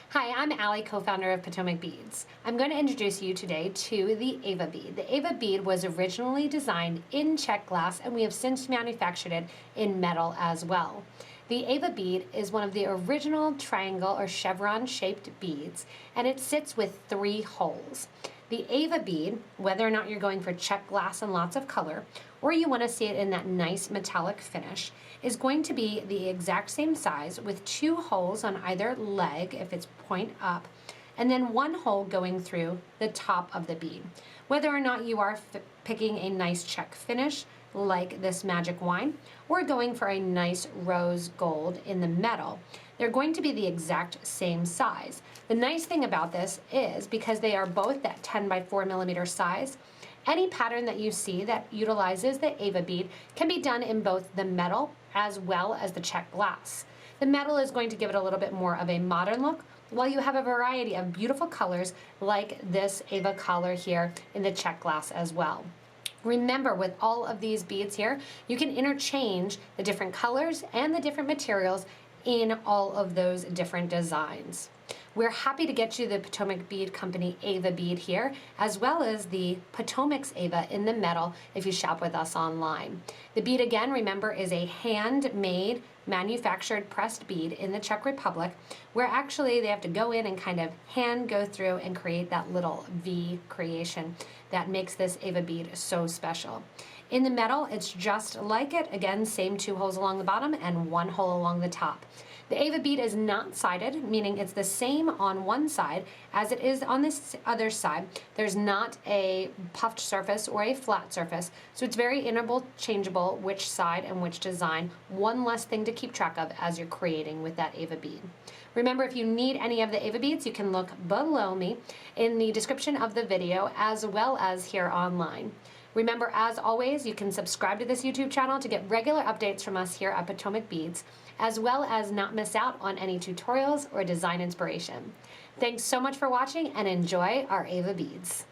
Hi, I'm Allie, co-founder of Potomac Beads. I'm going to introduce you today to the AVA Bead. The AVA Bead was originally designed in Czech glass, and we have since manufactured it in metal as well. The AVA Bead is one of the original triangle or chevron shaped beads, and it sits with 3 holes. The AVA Bead, whether or not you're going for Czech glass and lots of color, or you want to see it in that nice metallic finish, is going to be the exact same size with 2 holes on either leg if it's point up, and then 1 hole going through the top of the bead. Whether or not you are picking a nice Czech finish like this magic wine, or going for a nice rose gold in the metal, they're going to be the exact same size. The nice thing about this is because they are both that 10 by 4 millimeter size, any pattern that you see that utilizes the AVA bead can be done in both the metal as well as the Czech glass. The metal is going to give it a little bit more of a modern look, while you have a variety of beautiful colors like this AVA collar here in the Czech glass as well. Remember, with all of these beads here, you can interchange the different colors and the different materials in all of those different designs. We're happy to get you the Potomac Bead Company AVA bead here, as well as the Potomac's AVA in the metal if you shop with us online. The bead, again, remember, is a handmade, manufactured pressed bead in the Czech Republic, where actually they have to go in and kind of hand go through and create that little V creation that makes this AVA bead so special. In the metal, it's just like it. Again, same 2 holes along the bottom and 1 hole along the top. The AVA bead is not sided, meaning it's the same on one side as it is on this other side. There's not a puffed surface or a flat surface, so it's very interchangeable which side and which design. One less thing to keep track of as you're creating with that AVA bead. Remember, if you need any of the AVA beads, you can look below me in the description of the video as well as here online. Remember, as always, you can subscribe to this YouTube channel to get regular updates from us here at Potomac Beads, as well as not miss out on any tutorials or design inspiration. Thanks so much for watching and enjoy our AVA beads.